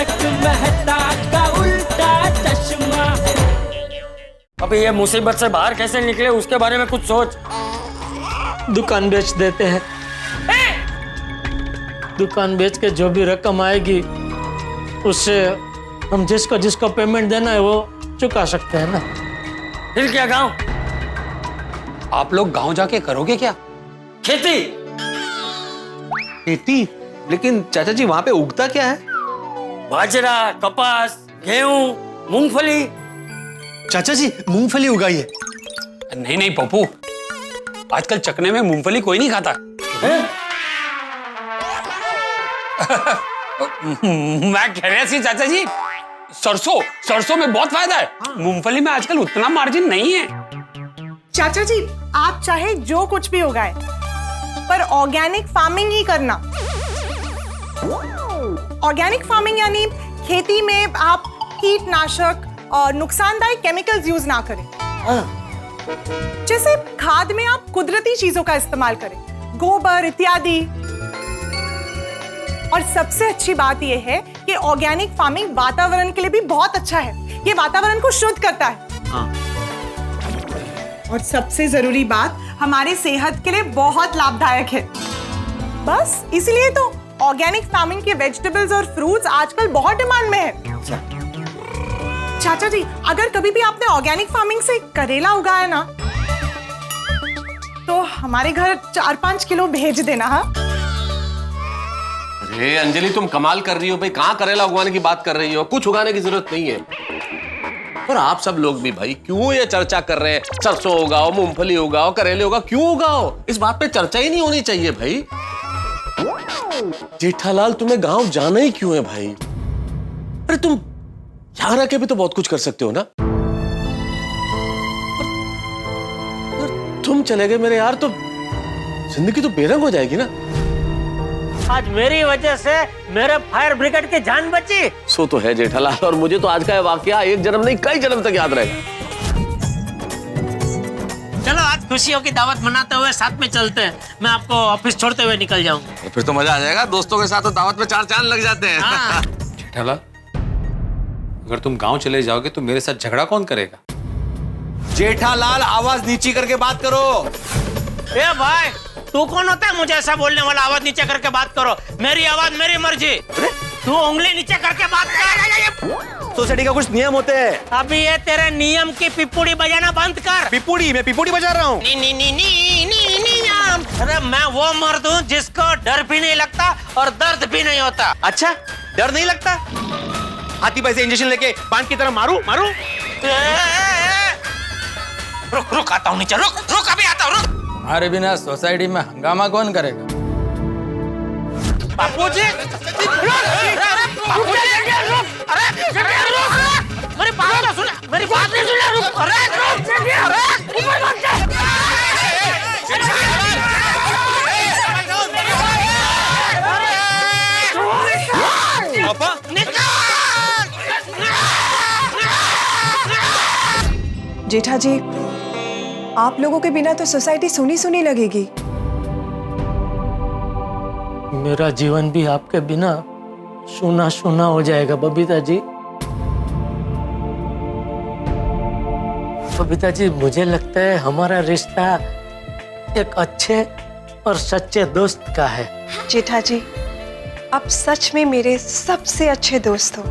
तारक मेहता का उल्टा चश्मा। अभी ये मुसीबत से बाहर कैसे निकले उसके बारे में कुछ सोच। दुकान बेच देते हैं, दुकान बेच के जो भी रकम आएगी उससे हम जिसको पेमेंट देना है वो चुका सकते हैं ना। फिर क्या गांव? आप लोग गांव जाके करोगे क्या? खेती। खेती? लेकिन चाचा जी वहां पे उगता क्या है? बाजरा, कपास, गेहूं, मूंगफली। चाचा जी मूंगफली उगाई है? नहीं नहीं पप्पू, आजकल चकने में मूंगफली कोई नहीं खाता। मैं कह रहा सी चाचा जी, सरसों में बहुत फायदा है। मूंगफली में आजकल उतना मार्जिन नहीं है। चाचा जी आप चाहे जो कुछ भी उगाए पर ऑर्गेनिक फार्मिंग ही करना। ऑर्गेनिक फार्मिंग यानी खेती में आप कीटनाशक और नुकसानदायक केमिकल्स यूज ना करें। जैसे खाद में आप कुदरती चीजों का इस्तेमाल करें, गोबर इत्यादि। और सबसे अच्छी बात यह है कि ऑर्गेनिक फार्मिंग वातावरण के लिए भी बहुत अच्छा है। ये वातावरण को शुद्ध करता है। और सबसे जरूरी बात, हमारी सेहत के लिए बहुत लाभदायक है। बस इसलिए तो ऑर्गेनिक फार्मिंग के वेजिटेबल्स और फ्रूट्स आजकल बहुत डिमांड में है। चाचा जी अगर कभी भी आपने ऑर्गेनिक फार्मिंग से करेला उगाया ना तो हमारे घर 4-5 किलो भेज देना। हाँ अरे अंजलि तुम कमाल कर रही हो भाई, कहाँ करेला उगाने की बात कर रही हो? कुछ उगाने की जरूरत नहीं है। और आप सब लोग भी भाई क्यों ये चर्चा कर रहे हैं, सरसों उगाओ, मूंगफली उगाओ, करेले उगाओ? क्यों उगाओ? इस बात पे चर्चा ही नहीं होनी चाहिए भाई। जेठालाल तुम्हें गांव जाना ही क्यों है भाई? अरे तुम यहां रह के भी तो बहुत कुछ कर सकते हो ना। और तुम चले गए मेरे यार तो जिंदगी तो बेरंग हो जाएगी ना। आज मेरी वजह से मेरे फायर ब्रिगेड की जान बची। सो तो है जेठालाल, और मुझे तो आज का वाकया एक जन्म नहीं कई जन्म तक याद रहेगा। चलो आज खुशियों की दावत मनाते हुए साथ में चलते हैं। मैं आपको ऑफिस छोड़ते हुए निकल जाऊंगा। फिर तो मजा आ जाएगा, दोस्तों के साथ तो दावत में 4 चांद लग जाते हैं। हाँ। जेठालाल, अगर तुम गांव चले जाओगे तो मेरे साथ झगड़ा कौन करेगा? जेठालाल आवाज नीची करके बात करो। ए भाई तू कौन होता है मुझे ऐसा बोलने वाला? आवाज नीचे करके बात करो, मेरी आवाज मेरी मर्जी। तू उंगली नीचे करके बात कर। सोसाइटी का कुछ नियम होते हैं। अभी ये तेरे नियम की पिपुड़ी बजाना बंद कर। पिपुड़ी? मैं पिपुड़ी बजा रहा हूँ। अरे मैं वो मर्द हूँ जिसको डर भी नहीं लगता और दर्द भी नहीं होता। अच्छा डर नहीं लगता? हाथी पैसे इंजेक्शन लेके बांध की तरह मारू? रुक रुक आता हूँ नीचे, रुक अभी आता हूँ, रुक। हमारे बिना सोसाइटी में हंगामा कौन करेगा? बापूजी, मेरी बात तो सुन, मेरी बात नहीं सुन, रुक, पापा जेठा जी आप लोगों के बिना तो सोसाइटी सुनी सुनी लगेगी। मेरा जीवन भी आपके बिना सुना सुना हो जाएगा बबीता जी। बबीता जी मुझे लगता है हमारा रिश्ता एक अच्छे और सच्चे दोस्त का है। जेठा जी आप सच में मेरे सबसे अच्छे दोस्त हो।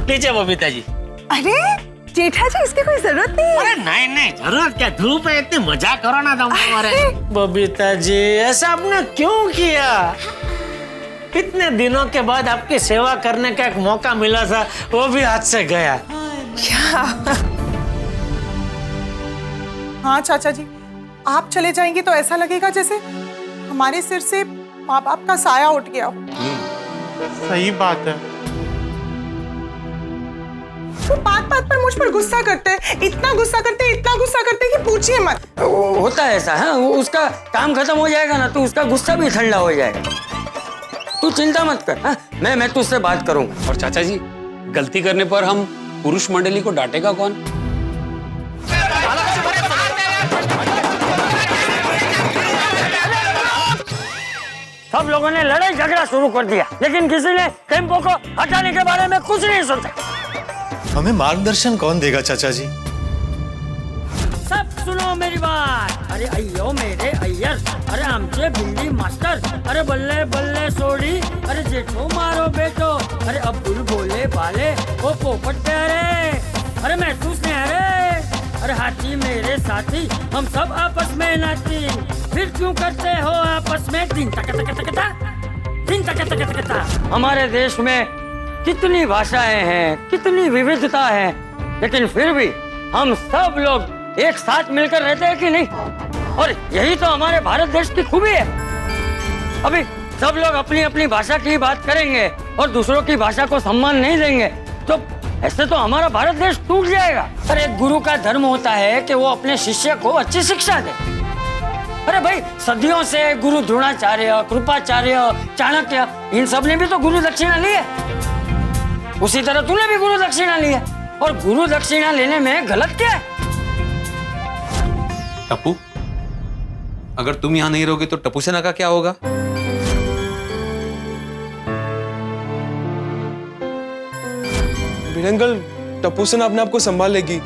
लीजिए बबीता जी। अरे जेठा जी इसकी कोई जरूरत नहीं है। अरे नहीं नहीं जरूरत क्या, धूप है इतनी, मजा करो ना तुम हमारे। बबीता जी ऐसा आपने क्यों किया? इतने दिनों के बाद आपकी सेवा करने का एक मौका मिला था, वो भी हाथ से गया। क्या? हाँ चाचा जी आप चले जाएंगे तो ऐसा लगेगा जैसे हमारे सिर से माँ बाप का साया उठ गया हो। सही बात है। वो बात बात पर मुझ पर गुस्सा करते हैं, इतना गुस्सा करते हैं कि पूछिए मत। होता है ऐसा। हाँ उसका काम खत्म हो जाएगा ना तो उसका गुस्सा भी ठंडा हो जाएगा। तू चिंता मत कर। हाँ मैं तुझसे बात करूंगा। और चाचा जी गलती करने पर हम पुरुष मंडली को डांटेगा कौन? सब लोगों ने लड़ाई झगड़ा शुरू कर दिया, लेकिन किसी ने टेम्पो को हटाने के बारे में कुछ नहीं सोचा। हमें मार्गदर्शन कौन देगा चाचा जी? सब सुनो मेरी बात। अरे अय्यो मेरे अय्यर, अरे आमचे भिंडी मास्टर, अरे बल्ले बल्ले सोडी, अरे जेठो मारो बेटो, अरे अब्दुल बोले बाले, ओ पोपट प्यारे, अरे महसूस नहीं अरे, अरे हाथी मेरे साथी, हम सब आपस में नाती, फिर क्यों करते हो आपस में दिन तक तक तक तक दिन तक तक तक तक। हमारे देश में कितनी भाषाएं हैं, कितनी विविधता है, लेकिन फिर भी हम सब लोग एक साथ मिलकर रहते हैं कि नहीं? और यही तो हमारे भारत देश की खूबी है। अभी सब लोग अपनी अपनी भाषा की बात करेंगे और दूसरों की भाषा को सम्मान नहीं देंगे, तो ऐसे तो हमारा भारत देश टूट जाएगा। अरे गुरु का धर्म होता है कि वो अपने शिष्य को अच्छी शिक्षा दे। अरे भाई, सदियों से गुरु द्रोणाचार्य, कृपाचार्य, चाणक्य, इन सब ने भी तो गुरु दक्षिणा ली है। उसी तरह तूने भी गुरु दक्षिणा ली है, और गुरु दक्षिणा लेने में गलत क्या है? टप्पू, अगर तुम यहाँ नहीं रहोगे तो टप्पू सेना का क्या होगा? अंकल, टप्पू सेना अपने आप को संभाल लेगी,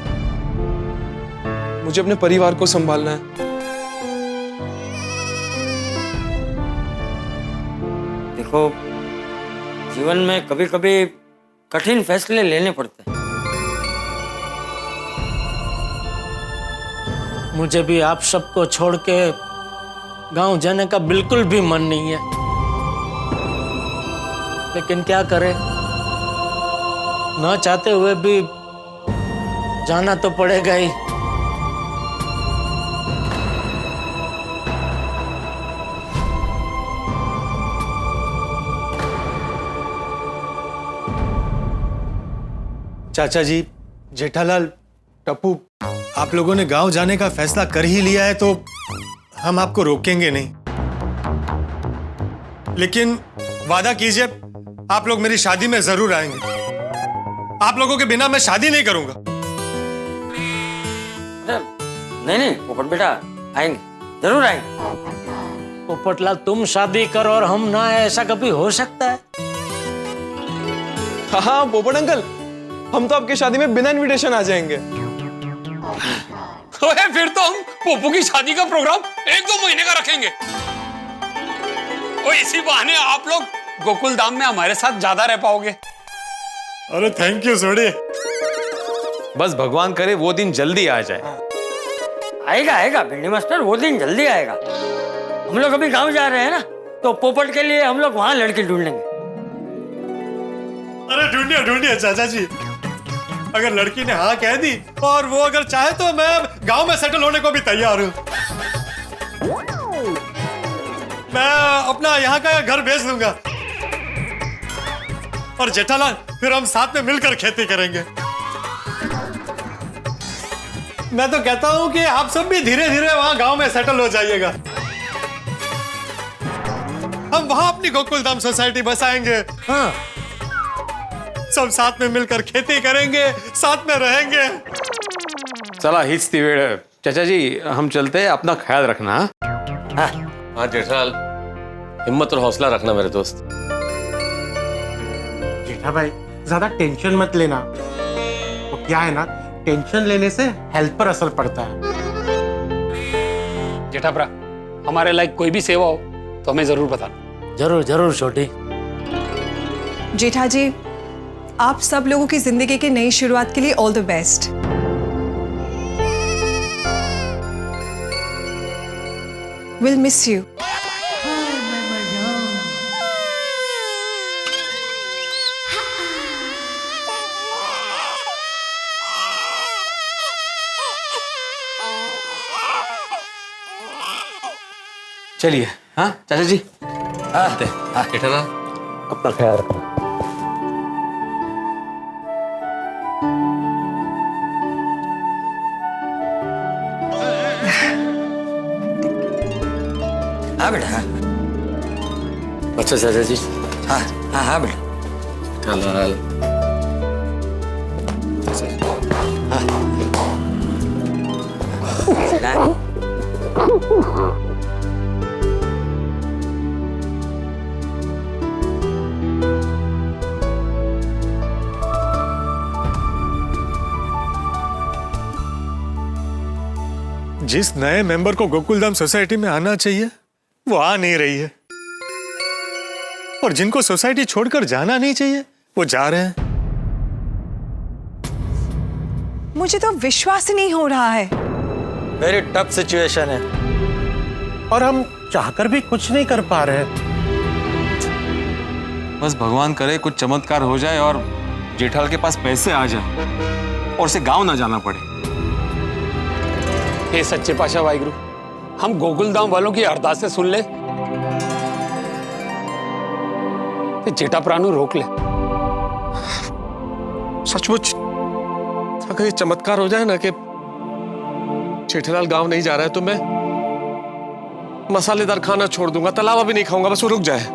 मुझे अपने परिवार को संभालना है। देखो, जीवन में कभी कभी कठिन फैसले लेने पड़ते हैं। मुझे भी आप सबको छोड़ के गांव जाने का बिल्कुल भी मन नहीं है, लेकिन क्या करें, ना चाहते हुए भी जाना तो पड़ेगा ही। चाचा जी, जेठालाल, टप्पू, आप लोगों ने गांव जाने का फैसला कर ही लिया है तो हम आपको रोकेंगे नहीं, लेकिन वादा कीजिए आप लोग मेरी शादी में जरूर आएंगे। आप लोगों के बिना मैं शादी नहीं करूंगा। नहीं पोपट बेटा, आएंगे, जरूर आएंगे। पोपटलाल, तुम शादी करो और हम ना आए, ऐसा कभी हो सकता है? हाँ पोपट अंकल, हम तो आपकी शादी में बिना इनविटेशन आ जाएंगे। फिर तो हम पोपू की शादी का प्रोग्राम 1-2 महीने का रखेंगे, और इसी बहाने आप लोग गोकुल धाम में हमारे साथ ज्यादा रह पाओगे। अरे थैंक यू सोडी। बस भगवान करे वो दिन जल्दी आ जाए। आएगा आएगा भिंडी मास्टर, वो दिन जल्दी आएगा। हम लोग अभी गांव जा रहे हैं ना, तो पोपट के लिए हम लोग वहां लड़की ढूंढ लेंगे। अरे ढूंढिए ढूंढिए चाचा जी, अगर लड़की ने हाँ कह दी और वो अगर चाहे तो मैं गांव में सेटल होने को भी तैयार हूं। मैं अपना यहाँ का घर बेच दूंगा, और जेठालाल, फिर हम साथ में मिलकर खेती करेंगे। मैं तो कहता हूं कि आप सब भी धीरे धीरे वहां गांव में सेटल हो जाइएगा। हम वहां अपनी गोकुलधाम सोसाइटी बसाएंगे। हाँ, सब साथ में मिलकर खेती करेंगे, साथ में रहेंगे। चला हीच ती वेळ। चाचा जी, हम चलते हैं, अपना ख्याल रखना। हाँ जेठालाल, हिम्मत और हौसला रखना मेरे दोस्त। जेठा भाई, ज्यादा टेंशन मत लेना। वो क्या है ना, टेंशन लेने से हेल्थ पर असर पड़ता है। जेठाभरा, हमारे लायक कोई भी सेवा हो तो हमें जरूर बताना। जरूर जरूर छोटी। जेठा जी, आप सब लोगों की जिंदगी की नई शुरुआत के लिए all the best. Will miss you. चलिए। हाँ चाचा जी, जेठालाल, अपना ख्याल रखना। हाँ बेटा, हाँ। अच्छा चाचा जी। हाँ हाँ हाँ बेटा। जेठालाल, जिस नए मेंबर को गोकुलधाम सोसाइटी में आना चाहिए वो आ नहीं रही है, और जिनको सोसाइटी छोड़कर जाना नहीं चाहिए वो जा रहे हैं। मुझे तो विश्वास ही नहीं हो रहा है। वेरी टफ सिचुएशन है और हम चाहकर भी कुछ नहीं कर पा रहे। बस भगवान करे कुछ चमत्कार हो जाए और जेठालाल के पास पैसे आ जाए और उसे गांव ना जाना पड़े। हे सच्चे पातशाह वाहिगुरु, हम गोकुलधाम वालों की अरदास से सुन ले, जेठा प्राणु रोक ले। सचमुच अगर ये चमत्कार हो जाए ना कि जेठालाल गांव नहीं जा रहा है तो मैं मसालेदार खाना छोड़ दूंगा, तलावा भी नहीं खाऊंगा, बस वो रुक जाए।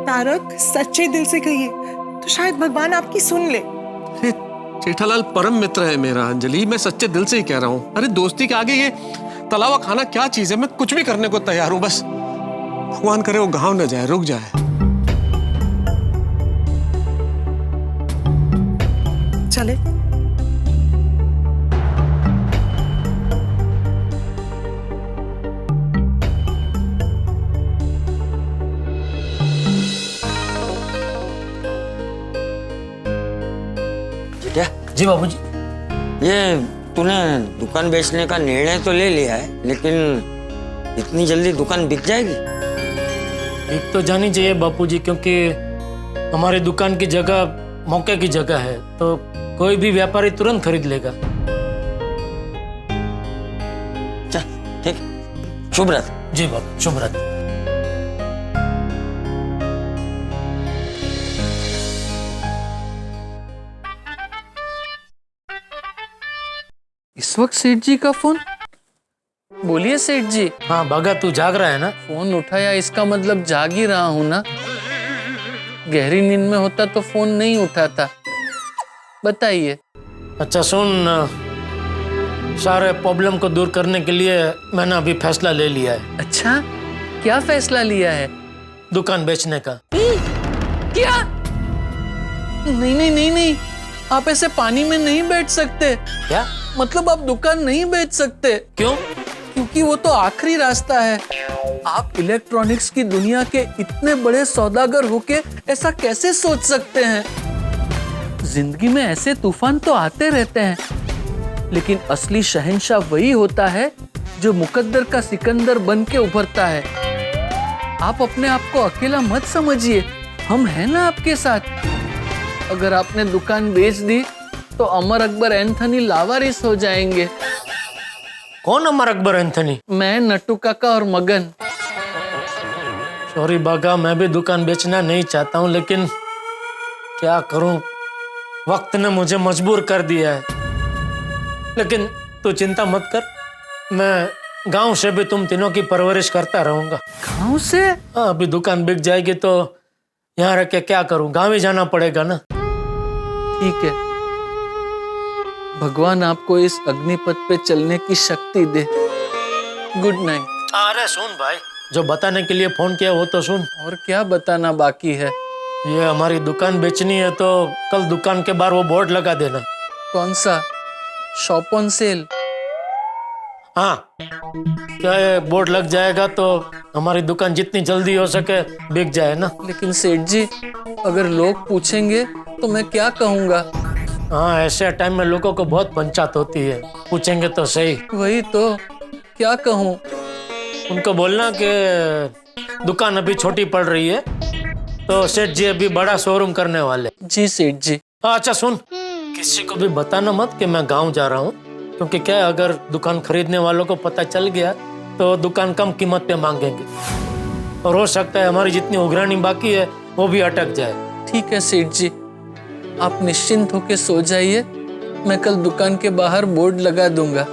तारक, सच्चे दिल से कहिए तो शायद भगवान आपकी सुन ले। जेठालाल परम मित्र है मेरा अंजलि, मैं सच्चे दिल से ही कह रहा हूँ। अरे दोस्ती के आगे ये तलावा खाना क्या चीज है, मैं कुछ भी करने को तैयार हूँ, बस भगवान करे वो गांव न जाए, रुक जाए। चले। क्या? जी बाबूजी। ये तूने दुकान बेचने का निर्णय तो ले लिया है, लेकिन इतनी जल्दी दुकान बिक जाएगी? बिक तो जानी चाहिए बापूजी, क्योंकि हमारी दुकान की जगह मौके की जगह है, तो कोई भी व्यापारी तुरंत खरीद लेगा। चल ठीक, शुभ रात्रि। जी बाबू, शुभ रात्रि। इस वक्त सेठ जी का फोन? बोलिए सेठ जी। हाँ बागा, तू जाग रहा है ना? फोन उठाया इसका मतलब जाग ही रहा हूं ना। गहरी नींद में होता तो फोन नहीं उठाता। बताइए। अच्छा सुन, सारे प्रॉब्लम को दूर करने के लिए मैंने अभी फैसला ले लिया है। अच्छा, क्या फैसला लिया है? दुकान बेचने का। क्या? नहीं नहीं नहीं नहीं, आप ऐसे पानी में नहीं बैठ सकते। क्या मतलब आप दुकान नहीं बेच सकते। क्यों? क्योंकि वो तो आखिरी रास्ता है। आप इलेक्ट्रॉनिक्स की दुनिया के इतने बड़े सौदागर होके ऐसा कैसे सोच सकते हैं? जिंदगी में ऐसे तूफान तो आते रहते हैं, लेकिन असली शहंशाह वही होता है जो मुकद्दर का सिकंदर बन के उभरता है। आप अपने आप को अकेला मत समझिए, हम हैं ना आपके साथ। अगर आपने दुकान बेच दी तो अमर अकबर एंथनी लावारिस हो जाएंगे। कौन अमर अकबर एंथनी? मैं, नट्टू काका और मगन। सॉरी बागा, मैं भी दुकान बेचना नहीं चाहता हूँ, लेकिन क्या करूँ, वक्त ने मुझे मजबूर कर दिया है। लेकिन तू चिंता मत कर, मैं गांव से भी तुम तीनों की परवरिश करता रहूंगा। गांव से? हाँ, अभी दुकान बिक जाएगी तो यहाँ रह के क्या करूँ, गाँव ही जाना पड़ेगा ना। ठीक है, भगवान आपको इस अग्निपथ पे चलने की शक्ति दे। Good night. अरे सुन भाई, जो बताने के लिए फोन किया वो तो सुन। और क्या बताना बाकी है? ये हमारी दुकान बेचनी है तो कल दुकान के बाहर वो बोर्ड लगा देना। कौन सा? Shop on sale? हाँ, क्या ये बोर्ड लग जाएगा तो हमारी दुकान जितनी जल्दी हो सके बिक जाए ना। लेकिन सेठ जी, अगर लोग पूछेंगे तो मैं क्या कहूँगा? हाँ, ऐसे टाइम में लोगों को बहुत पंचायत होती है, पूछेंगे तो सही। वही तो, क्या कहूँ? उनको बोलना कि दुकान अभी छोटी पड़ रही है तो सेठ जी अभी बड़ा शोरूम करने वाले। जी सेठ जी। अच्छा सुन, किसी को भी बताना मत कि मैं गांव जा रहा हूँ, क्योंकि क्या है, अगर दुकान खरीदने वालों को पता चल गया तो दुकान कम कीमत पे मांगेंगे और हो सकता है हमारी जितनी उघरानी बाकी है वो भी अटक जाए। ठीक है सेठ जी, आप निश्चिंत होके सो जाइए, मैं कल दुकान के बाहर बोर्ड लगा दूंगा।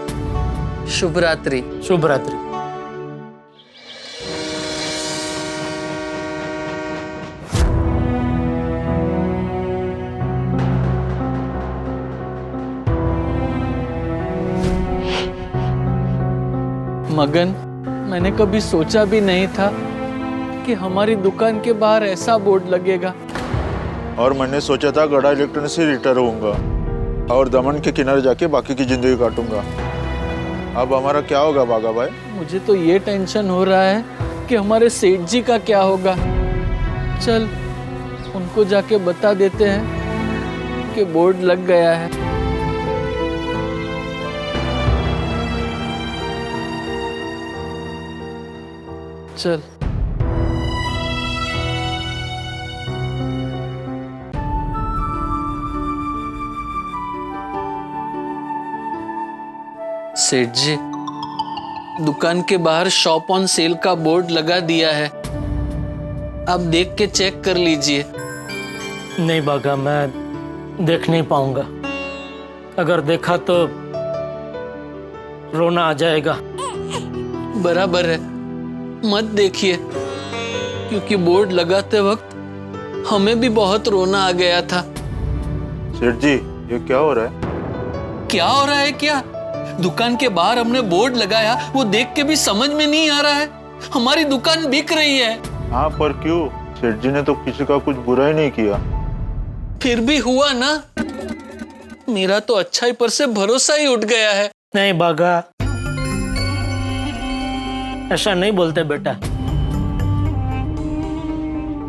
शुभ रात्रि। शुभ रात्रि। मगन, मैंने कभी सोचा भी नहीं था कि हमारी दुकान के बाहर ऐसा बोर्ड लगेगा। और मैंने सोचा था गड़ा इलेक्ट्रॉनिक से रिटायर होऊंगा, और दमन के किनारे जाके बाकी की जिंदगी काटूंगा। अब हमारा क्या होगा बागा भाई? मुझे तो ये टेंशन हो रहा है कि हमारे सेठ जी का क्या होगा। चल उनको जाके बता देते हैं कि बोर्ड लग गया है। चल सेठ जी, दुकान के बाहर शॉप ऑन सेल का बोर्ड लगा दिया है, आप देख के चेक कर लीजिए। नहीं बागा, मैं देख नहीं पाऊंगा। अगर देखा तो रोना आ जाएगा। बराबर है, मत देखिए, क्योंकि बोर्ड लगाते वक्त हमें भी बहुत रोना आ गया था। सेठ जी, ये क्या हो रहा है? क्या हो रहा है क्या? दुकान के बाहर हमने बोर्ड लगाया, वो देख के भी समझ में नहीं आ रहा है। हमारी दुकान बिक रही है। हाँ, पर क्यों? सेठ जी ने तो किसी का कुछ बुरा ही नहीं किया। फिर भी हुआ ना। मेरा तो अच्छाई पर से भरोसा ही उठ गया है। नहीं बागा, ऐसा नहीं बोलते बेटा।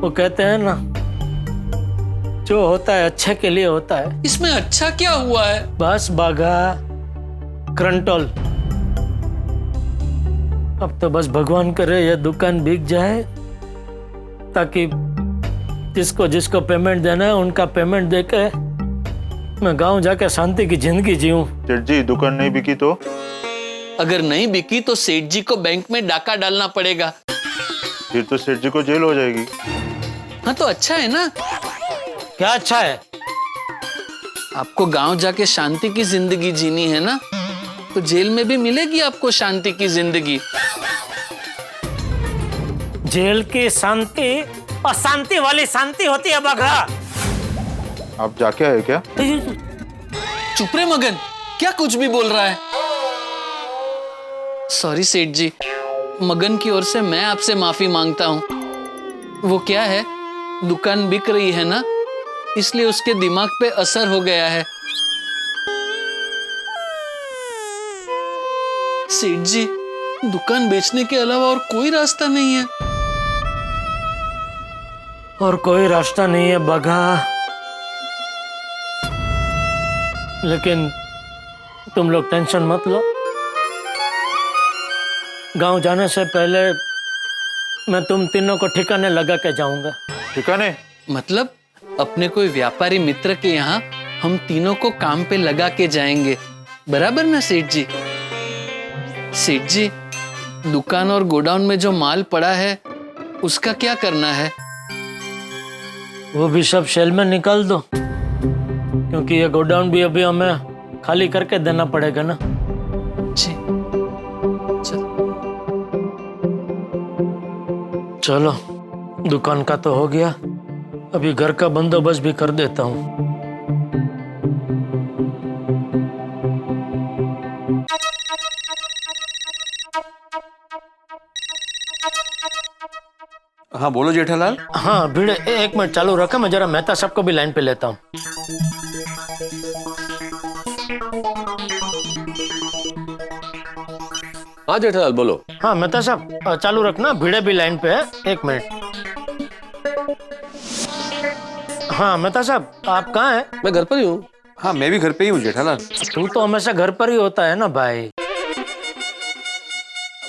वो कहते हैं ना, जो होता है अच्छे के लिए होता है। इसमें अच्छा क्या हुआ है? बस बागा, क्रंटोल। अब तो बस भगवान करे ये दुकान बिक जाए, ताकि जिसको जिसको पेमेंट देना है उनका पेमेंट देके मैं गांव जाके शांति की जिंदगी जीऊं। सेठ जी, दुकान नहीं बिकी तो? अगर नहीं बिकी तो सेठ जी को बैंक में डाका डालना पड़ेगा। फिर तो सेठ जी को जेल हो जाएगी। हाँ तो अच्छा है ना। क्या अच्छा है? आपको गांव जाके शांति की जिंदगी जीनी है ना, तो जेल में भी मिलेगी आपको शांति की जिंदगी। जेल की शांति अशांति वाली शांति होती है बाघा। आप जाके आए क्या? चुप रे मगन, क्या कुछ भी बोल रहा है? सॉरी सेठ जी, मगन की ओर से मैं आपसे माफी मांगता हूं। वो क्या है, दुकान बिक रही है ना, इसलिए उसके दिमाग पे असर हो गया है। सेठ जी, दुकान बेचने के अलावा और कोई रास्ता नहीं है। और कोई रास्ता नहीं है बाघा, लेकिन तुम लोग टेंशन मत लो। गांव जाने से पहले मैं तुम तीनों को ठिकाने लगा के जाऊंगा। ठिकाने? मतलब अपने कोई व्यापारी मित्र के यहाँ हम तीनों को काम पे लगा के जाएंगे, बराबर ना सेठ जी? सेठ जी, दुकान और गोडाउन में जो माल पड़ा है उसका क्या करना है? वो भी सब शेल में निकाल दो, क्योंकि ये गोडाउन भी अभी हमें खाली करके देना पड़ेगा ना। जी चलो, दुकान का तो हो गया, अभी घर का बंदोबस्त भी कर देता हूँ। हाँ बोलो जेठालाल। हाँ भीड़, एक मिनट चालू रखा, मैं जरा मेहता साहब को भी लाइन पे लेता हूँ। हाँ जेठालाल बोलो। हाँ मेहता साहब चालू रखना, भीड़े भी लाइन पे है, एक मिनट। हाँ मेहता साहब, आप कहाँ हैं? मैं घर पर ही हूँ। हाँ मैं भी घर पे ही हूँ जेठालाल। तू तो हमेशा घर पर ही होता है ना भाई।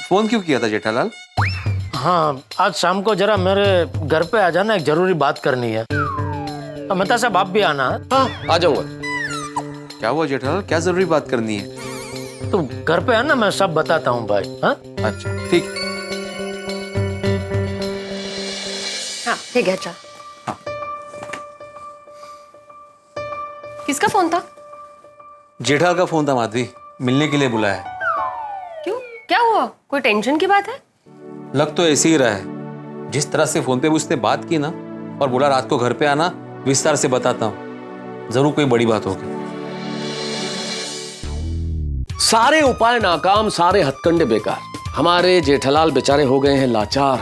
फोन क्यों किया था जेठालाल? हाँ, आज शाम को जरा मेरे घर पे आ जाना, एक जरूरी बात करनी है। मेहता साहब आप भी आना। हाँ आ जाऊंगा। क्या हुआ जेठालाल, क्या जरूरी बात करनी है? तुम घर पे है ना, मैं सब बताता हूँ भाई। हाँ अच्छा ठीक। हाँ ठीक है, चल। किसका फोन था? जेठालाल का फोन था माधवी, मिलने के लिए बुलाया है। क्यों, क्या हुआ? कोई टेंशन की बात है? लग तो ऐसे ही रहा है। जिस तरह से फोन पे उसने बात की ना, और बोला रात को घर पे आना, विस्तार से बताता हूँ, जरूर कोई बड़ी बात होगी। सारे उपाय नाकाम, सारे हथकंडे बेकार। हमारे जेठालाल बेचारे हो गए हैं लाचार।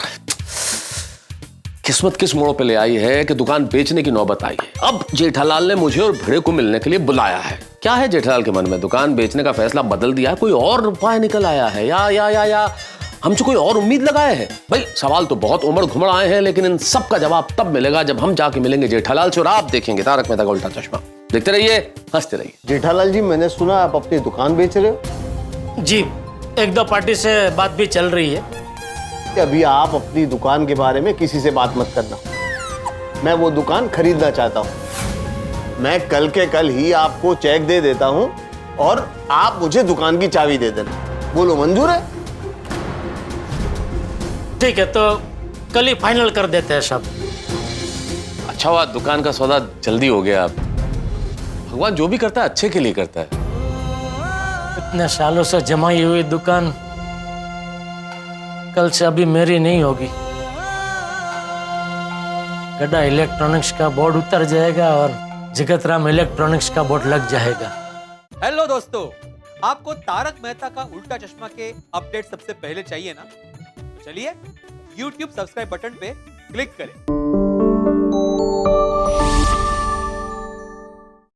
किस्मत किस मोड़ पे ले आई है कि दुकान बेचने की नौबत आई है। अब जेठालाल ने मुझे और भिड़े को मिलने के लिए बुलाया है। क्या है जेठालाल के मन में? दुकान बेचने का फैसला बदल दिया, कोई और उपाय निकल आया है या हमसे कोई और उम्मीद लगाए है? भाई सवाल तो बहुत उमड़ घुमड़ आए हैं, लेकिन इन सब का जवाब तब मिलेगा जब हम जाके मिलेंगे जेठालाल से और आप देखेंगे तारक मेहता का उल्टा चश्मा। देखते रहिए, हंसते रहिए। जेठालाल जी, मैंने सुना आप अपनी दुकान बेच रहे हो? जी, एक दो पार्टी से बात भी चल रही है। अभी आप अपनी दुकान के बारे में किसी से बात मत करना। मैं वो दुकान खरीदना चाहता हूँ। मैं कल के कल ही आपको चेक दे देता हूँ और आप मुझे दुकान की चाबी दे देना। बोलो, मंजूर है? ठीक है, तो कल ही फाइनल कर देते हैं सब। अच्छा हुआ दुकान का सौदा जल्दी हो गया। भगवान जो भी करता है अच्छे के लिए करता है। इतने सालों से जमाई हुई दुकान कल से अभी मेरी नहीं होगी। गड्ढा इलेक्ट्रॉनिक्स का बोर्ड उतर जाएगा और जगतराम इलेक्ट्रॉनिक्स का बोर्ड लग जाएगा। हेलो दोस्तों, आपको तारक मेहता का उल्टा चश्मा के अपडेट सबसे पहले चाहिए ना? तो चलिए YouTube सब्सक्राइब बटन पे क्लिक करें।